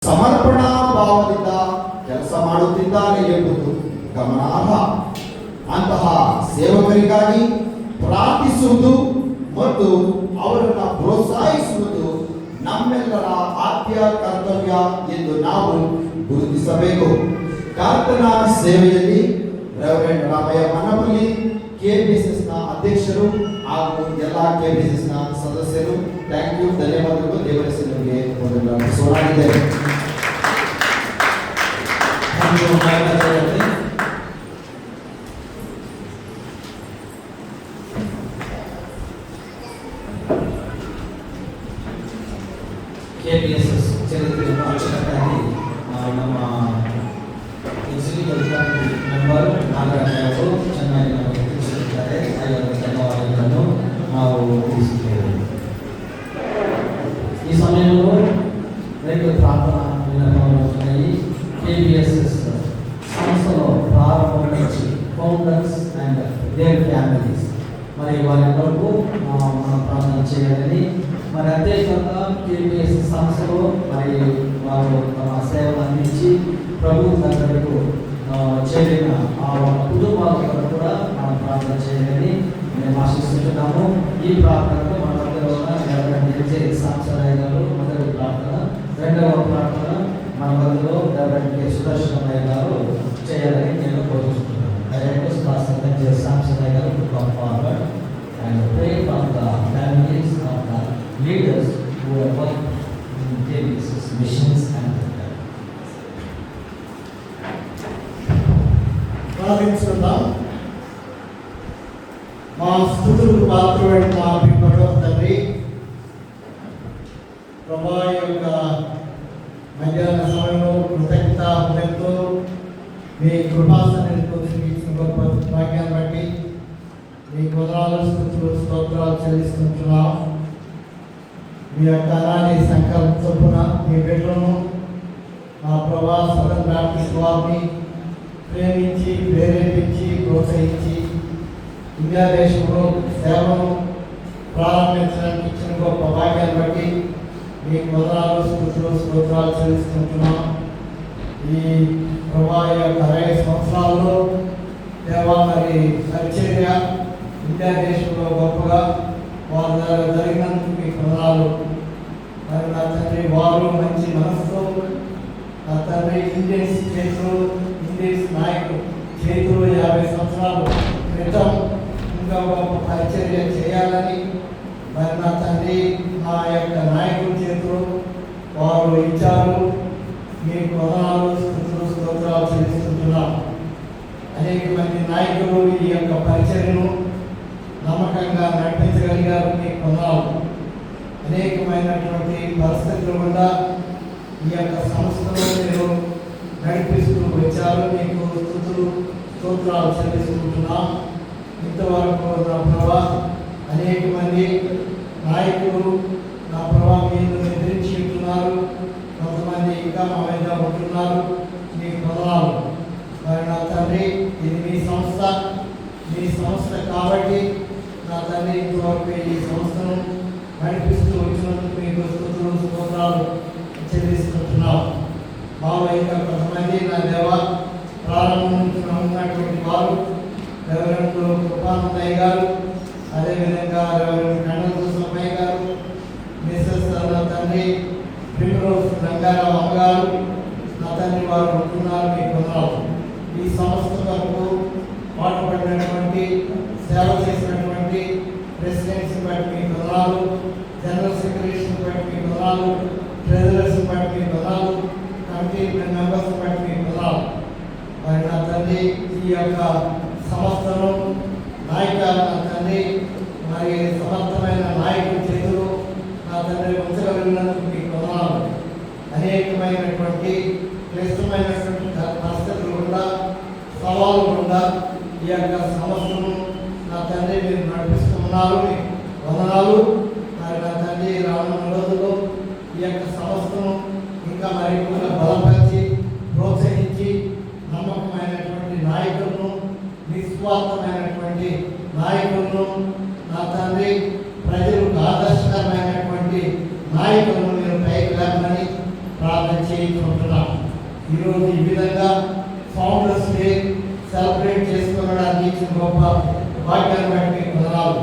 ಸಮರ್ಪಣಾ ಭಾವದಿಂದ ಕೆಲಸ ಮಾಡುತ್ತಿದ್ದಾರೆ ಎಂಬುದು ಗಮನಾರ್ಹ. ಅಂತಹ ಸೇವಕರಿಗಾಗಿ ಪ್ರಾರ್ಥಿಸುವುದು ಮತ್ತು ಅವರನ್ನು ಪ್ರೋತ್ಸಾಹಿಸುವುದು ನಮ್ಮೆಲ್ಲರ ಆದ್ಯ ಕರ್ತವ್ಯ ಎಂದು ನಾವು ಗುರುತಿಸಬೇಕು. ಕರ್ತನ ಸೇವೆಯಲ್ಲಿ ರೆವರೆಂಡ್ ರಾಮಯ್ಯ ಮನಪಲ್ಲಿ KBSS ನ ಅಧ್ಯಕ್ಷರು ಹಾಗೂ ಎಲ್ಲ KBSS ನ ಸದಸ್ಯರು ಥ್ಯಾಂಕ್ ಯು, ಧನ್ಯವಾದಗಳು. ದೇವರ ಹೆಸರಿಗೆ ಅರ್ಪಿಸೋಣಾಗಿದ್ದೇವೆ. KBSS ಚರಿತ್ರೆಯನ್ನು ಅಚ್ಚುಕಟ್ಟಾಗಿ ನಮ್ಮ ಎಕ್ಸಿಕ್ಯೂಟಿವ್ ಮೆಂಬರ್ ನಾಗರಾಜ್ ಅವರು ಚೆನ್ನಾಗಿ ನಮಗೆ ತಿಳಿಸಿದ್ದಾರೆ. ಅವರ ಧನ್ಯವಾದಗಳನ್ನು ನಾವು ತಿಳಿಸುತ್ತೇವೆ. ఈ సమయంలో రెండు ప్రార్థన విన్నపములున్నాయి. KBSS సంస్థలో ప్రారంభం నుంచి ఫౌండర్స్ అండ్ దేర్ ఫ్యామిలీస్ మరి వారందరూ మనం ప్రార్థన చేయాలని, మరి అదేవిధంగా KBSS సంస్థలో మరి వారు తమ సేవలు అందించి ప్రభు దగ్గరకు చేరిన ఆ కుటుంబాల కొరకు కూడా మనం ప్రార్థన చేయాలని మేము ఆశిస్తున్నాము. ఈ ప్రార్థనలో మన దగ్గర ఉన్న సాంసరాయ్ గారు మొదటి ప్రార్థన, రెండవ ప్రార్థన మన మధ్యలో సుదర్శనమయ్య గారు చేయాలని నేను కోరుతున్నాను. సాంసరాయ్ గారు forward and pray for the families of the leaders who are work in KBSS missions and ప్రార్థించుకుందాం. మా స్తుతులకు పాత్రమైన మా పరమ తండ్రి, ప్రభా యొక్క మధ్యాహ్న సమయంలో కృతజ్ఞత హృదయంతో మీ కృపాసనాన్ని పొందించిన గొప్ప భాగ్యాన్ని బట్టి మీ వందనాలు, స్తుతులు, స్తోత్రాలు చెల్లిస్తున్నాం. మీ యొక్క అలానే సంకల్ప చొప్పున మీ బిడ్డలను మా ప్రభా సదన్ బ్యాప్టిస్ట్ వారిని ప్రేమించి, ప్రేరేపించి, ప్రోత్సహించి ఇండియా దేశంలో సేవను ప్రారంభించడానికి ఇచ్చిన గొప్ప భాగ్యాన్ని బట్టి మీకు వందనాలు, స్తుతులు, స్తోత్రాలు చెల్లిస్తుంటున్నాం. ఈ ప్రభా యొక్క 60 సంవత్సరాల్లో దేవా మరి పరిచర్య ఇండియా దేశంలో గొప్పగా వారి ద్వారా జరిగినందుకు మీకు వందనాలు. మరి నా తండ్రి వారు మంచి మనసుతో నా తండ్రి ఇండియన్స్ చేతులు, ఇండియన్స్ నాయకులు చేతులు 50 సంవత్సరాల క్రితం ఇంకా గొప్ప పరిచర్య చేయాలని మరి నా తండ్రి మా యొక్క నాయకుల చేతులు వారు ఇచ్చారు. మీకు వందనాలు, స్తుతులు, స్తోత్రాలు చెల్లిస్తున్నాం. అనేక మంది నాయకులు ఈ యొక్క పరిచర్యను నమ్మకంగా నడిపించగలిగారు. మీకు వందనాలు. అనేకమైనటువంటి పరిస్థితులు కూడా ఈ యొక్క సంస్థలో మీరు నడిపిస్తూ వచ్చారు. మీకు స్తుతులు, స్తోత్రాలు చెల్లిస్తుంటున్నాం. ఇంతవరకు నా ప్రభా అనేక మంది నాయకులు నా ప్రభా మీరు ఎదిరించి ఉంటున్నారు. కొంతమంది ఇంకా మా మీద ఉంటున్నారు. మీకు వందనాలు. మరి నా తండ్రి ఇది మీ సంస్థ కాబట్టి నా తండ్రి ఇంతవరకు ఈ సంస్థను నడిపిస్తూ వచ్చినందుకు మీకు స్తుతులు, స్తోత్రాలు చెల్లిస్తుంటున్నాం. మాలో ఇంకా కొంతమంది నా దేవ ప్రారంభం నుంచి ఉన్నటువంటి వారు రెవరెండ్ కృపానందయ్య గారు, అదేవిధంగా రెవరెండ్ కండలసమ్మయ్య గారు, మిసెస్ నా తండ్రి ప్రిమరోజ్ రంగారావు అమ్మగారు నా తండ్రి వారు ఉంటున్నారు. మీకు వందనాలు. ఈ సంస్థ వరకు పాటుపడినటువంటి సేవ చేసినటువంటి ప్రెసిడెంట్స్ బట్టి మీకు వందనాలు, జనరల్ సెక్రటరీస్ బట్టి మీకు వందనాలు, ట్రెజరర్స్ బట్టి మీకు వందనాలు, కమిటీ మెంబర్స్ బట్టి మీకు వందనాలు. మరి నా తండ్రి ఈ యొక్క సంస్థను నాయక నా తండ్రి మరి సమర్థమైన నాయకుల చేతులు నా తండ్రి ఉంచగలిగినందుకు మీకు వందనాలు. అనేకమైనటువంటి క్లిష్టమైనటువంటి పరిస్థితులు కూడా, సవాళ్ళు కూడా ఈ యొక్క సంస్థను నా తండ్రి మీరు నడిపిస్తున్నారు. మీకు వందనాలు. మరి నా తండ్రి రానున్న రోజుల్లో ఈ యొక్క సంస్థను ఇంకా మరి ఎక్కువగా బలపరిచి, ప్రోత్సహించి నమ్మకమైనటువంటి నాయకులను, నిస్వార్థమైనటువంటి నాయకులను నా తండ్రి ప్రజలకు ఆదర్శకరమైనటువంటి నాయకులను మీరు పైకి లేపమని ప్రార్థన చేయించు. చేయించుకుంటున్నాం. ఈరోజు ఈ విధంగా ఫౌండర్స్ డే సెలబ్రేట్ చేసుకోవడానికి ఇచ్చిన గొప్ప భాగ్యాన్ని బట్టి మీకు వందనాలు.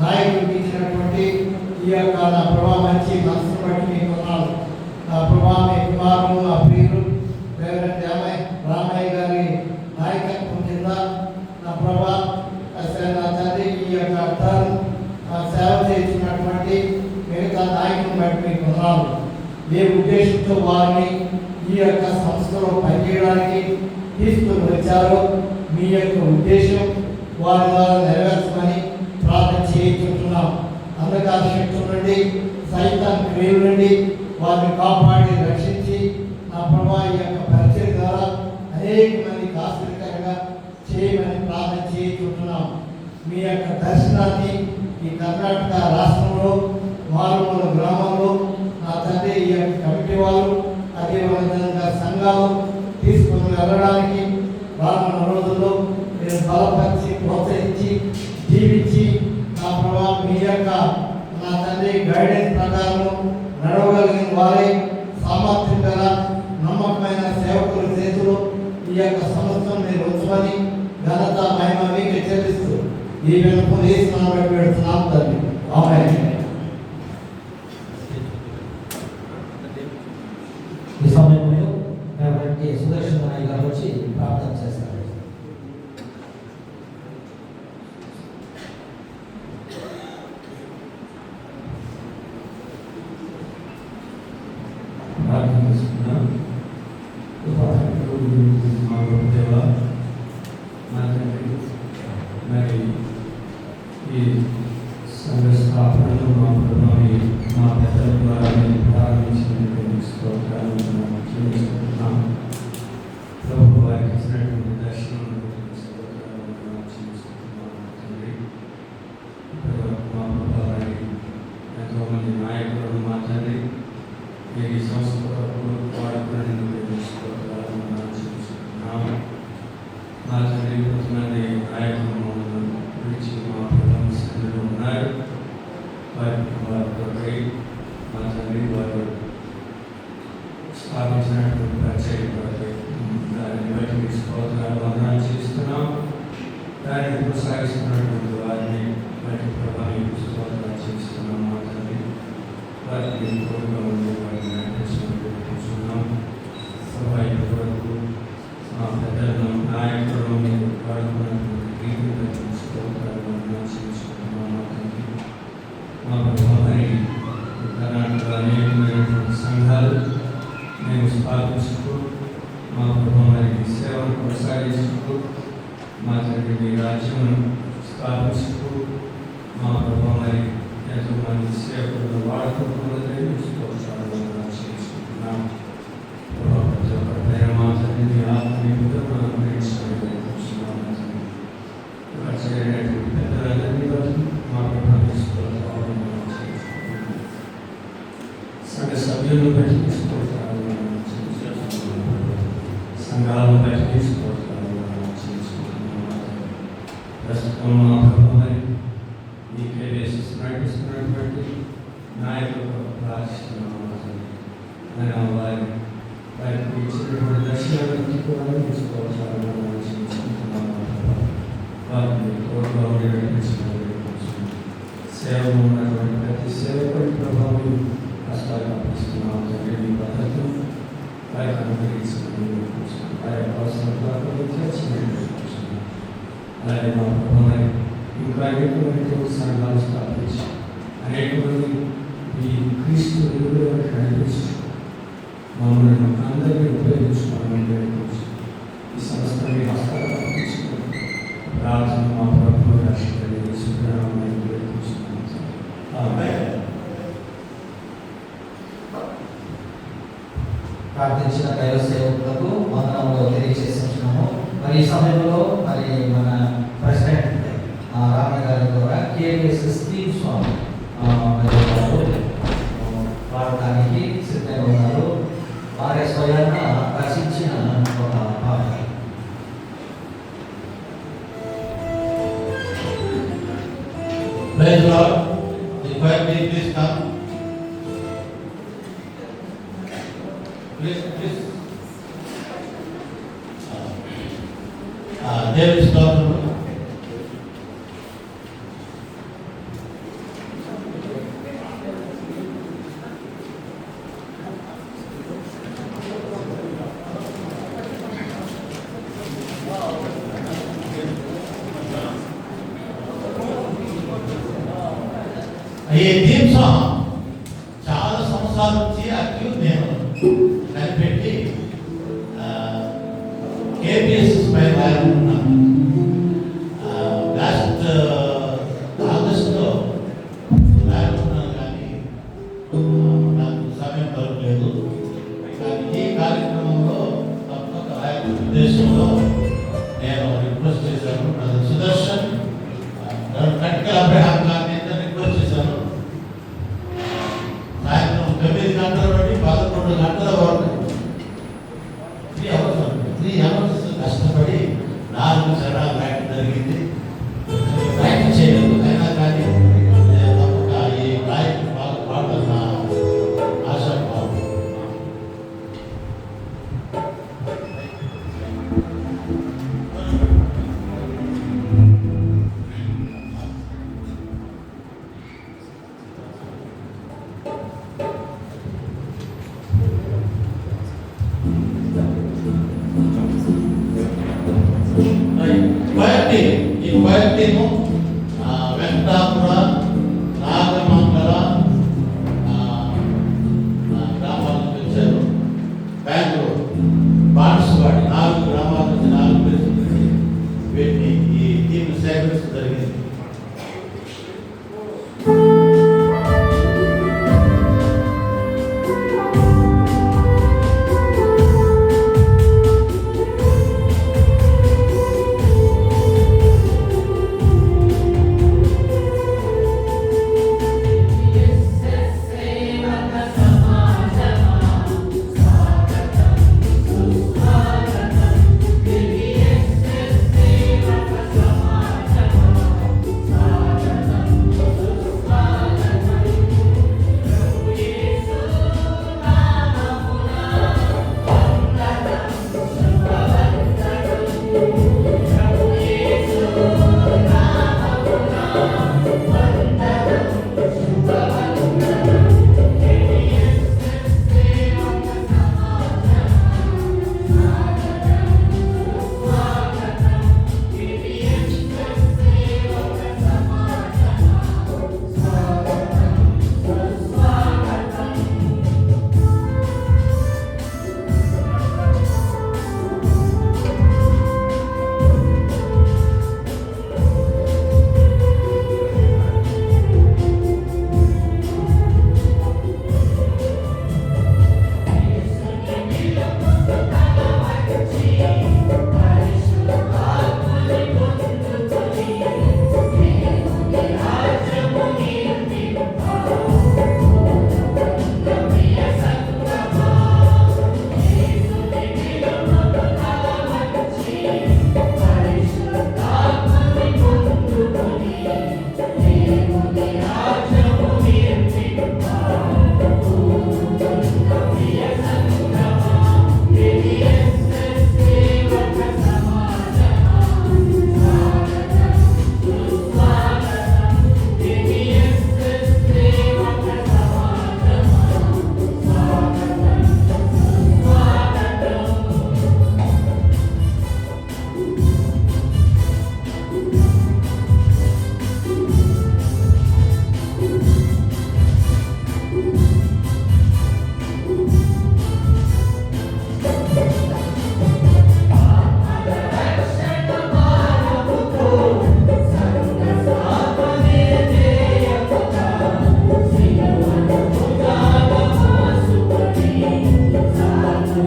నాయకుడికి ఇచ్చినటువంటి ఈ యొక్క నా ప్రభా మంచి మనసును బట్టి మీకు వందనాలు. నా ప్రభా మీ కుమారులు నా ప్రియులు రేవంత్ రామయ్య గారి నాయకత్వం కింద నా ప్రభా నా తండ్రి ఈ యొక్క టర్మ్ సేవ చేస్తున్నటువంటి మిగతా నాయకులను బట్టి మీకు వందనాలు. ఏ ఉద్దేశంతో వారిని ఈ యొక్క సంస్థలో పనిచేయడానికి తీసుకుని వచ్చారో మీ యొక్క ఉద్దేశం వారి ద్వారా నెరవేర్చమని ప్రార్థన చేయించుకుంటున్నాం. అంధకార శక్తుల నుండి సైతాన్ క్రియల నుండి వారిని కాపాడి రక్షించి నా ప్రభా ఈ యొక్క పరిచయం ద్వారా అనేక మందికి ఆశ్చర్యకరంగా చేయమని ప్రార్థన చేయించుకుంటున్నాం. మీ యొక్క దర్శనాన్ని ఈ కర్ణాటక రాష్ట్రంలో మారుమూల గ్రామంలో నా తండ్రి ఈ యొక్క కమిటీ వాళ్ళు అదేవిధంగా సంఘాలు తీసుకుని వెళ్ళడానికి రానున్న రోజుల్లో మీరు బలపరిచి ప్రోత్సహించి జీవించి నా ప్రభావ మీ యొక్క నా తండ్రి గైడెన్స్ ప్రకారం నడవగలిగిన వారే సామర్థ్యం గల నమ్మకమైన సేవకుల చేతులు ఈ యొక్క సంస్థను మీరు ఉంచమని ఘనత మహిమ మీకు చెల్లిస్తూ ఈ వెనుక వేస్తున్నామని పెడుతున్నాం తండ్రి. ఆమేన్. ఈ సమయంలో ఎవరికి సుదర్శన నాయక్ గారు వచ్చి ప్రార్థన చేస్తారు. మరి ఈ సంఘ స్థాపనలో మా ప్రభావి మా పెద్దల ద్వారా ప్రారంభించినటువంటి స్తోత్రాలను చెల్లిస్తున్నాం. ప్రభు వారికి ఇచ్చినటువంటి దర్శనం మా ప్రభావాన్ని ఎంతోమంది నాయకులను మా తండ్రి ఈ సంస్థ వాడుకునేందుకు స్తోత్రాలను చెల్లిస్తున్నాం. మా తండ్రి కొంతమంది నాయకులను గురించి మా ప్రభావం స్థితిలో ఉన్నారు. వారి మా తండ్రి వారు స్థాపించినటువంటి పరిచయం దాన్ని బట్టి మీ స్తోత్రాలు వందనాలు చేస్తున్నాం. దాన్ని కొనసాగిస్తున్నటువంటి వారిని బట్టి ప్రభావం స్తోత్రాలు చేస్తున్నాం. మా తండ్రి వారికి తోడుగా ఉండి వారిని నడిపిస్తున్నాం. సహాయ కొరకు మా పెద్దలను నాయకులను మీరు వాడుకున్నటువంటి రీతిని బట్టి స్తోత్రాలు వందనాలు చేస్తున్నాం. మా తండ్రి మా ప్రభావాన్ని కర్ణాటకలో అనేకమైనటువంటి సంఘాలు మేము స్థాపించుతూ మా ప్రభావానికి సేవను కొనసాగిస్తూ మా తండ్రి మీ రాజ్యమును స్థాపిస్తూ మా ప్రభావాన్ని ఎంతోమంది సేవకులను వాడుకుంటున్నదని స్తోత్రాలు చేసుకుంటున్నాం. ప్రతి ఒక్కరిపైన మా తండ్రి మీ ఆత్మీయులుగా చేయనటువంటి పెద్దలందరినీ బట్టి మా ప్రభావాన్ని స్తోత్రాలు సంఘ సభ్యులను బట్టి స్తోత్రాలు సంఘాలను బట్టి స్తోత్రాలు ప్రస్తుతం మా ప్రభావాన్ని ఈ కేసు నడిపిస్తున్నటువంటి నాయకులకు ప్రార్థిస్తున్నాము. వారికి ఇచ్చినటువంటి దర్శనాన్ని కూడా స్తోత్రాలు వారిని తోడుగా సేవలో ఉన్నటువంటి ప్రతి సేవకుడి ప్రభావం కష్టాలు పంపిస్తున్నాం. తండ్రి మీ పద్ధతులు వారికి అనుగ్రహించమని వారి అవసరం తీర్చమని అలాగే మా ప్రభావాన్ని ఇంకా అనేకమైన సంఘాలు స్థాపించి అనేకమంది ఈ క్రీస్తు విలువలను నడిపించి మమ్మల్ని అందరినీ ఉపయోగించుకోవాలని ఈ సంస్థని హస్తాలు పంపించుకోండి. ప్రార్థన మా ప్రభు రక్షకుని యేసునామములో వేడుకుంటున్నాము. ఆమేన్. ప్రార్థించిన దైవ సేవకులకు వందనములు తెలియజేస్తున్నాము. మరి ఈ సమయంలో మరి మన ప్రెసిడెంట్ రామయ్య గారి ద్వారా KVSS టీమ్ సాంగ్ పాడటానికి సిద్ధంగా ఉన్నారు. వారి స్వయంగా రచించిన ఒక పాట. Praise the Lord. The choir team, please come. Please దేవుని స్తోత్రం. ఈ థీమ్ సాంగ్ చాలా సంవత్సరాల నుంచి అక్యూజ్ నేను కనిపెట్టి కేపీఎస్ఎస్ పై రాయాలనుకున్నాను. లాస్ట్ ఆగస్టులో రాయాలనుకున్నాను కానీ నాకు సమయం దొరకలేదు. కానీ ఈ కార్యక్రమంలో తప్పక రాయాలనే ఉద్దేశంలో నేను రిక్వెస్ట్ చేశాను. సుదర్శన్ కట్కల్ అబ్రహాం గారిని రిక్వెస్ట్ చేశాను. సాయంత్రం 9 గంటల నుండి 11 గంటల వరకు 3 అవర్స్ కష్టపడి 4 చరణాలు రాయడం జరిగింది. ప్రాక్టీస్ చేయలేదు అయినా కానీ తప్పక ఈ రాయడం బాగా పాడాలన్న ఆశ బాగుంది. ఈ క్వైటీను వెంకటాపుర, నాగమంగళ గ్రామాల నుంచి వచ్చారు. బెంగళూరు, బాన్సువాడ 4 గ్రామాల నుంచి 4 ప్లేసుల నుంచి వీటిని ఈ టీం సేకరించడం జరిగింది.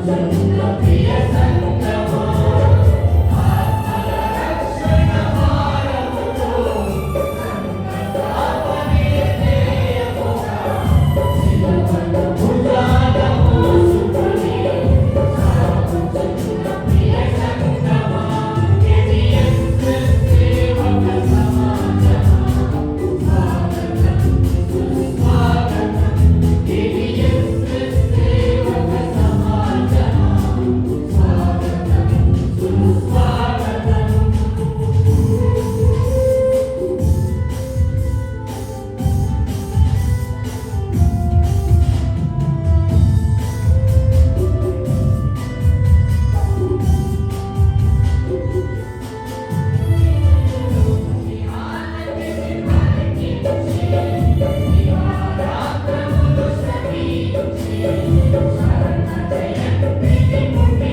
Thank you.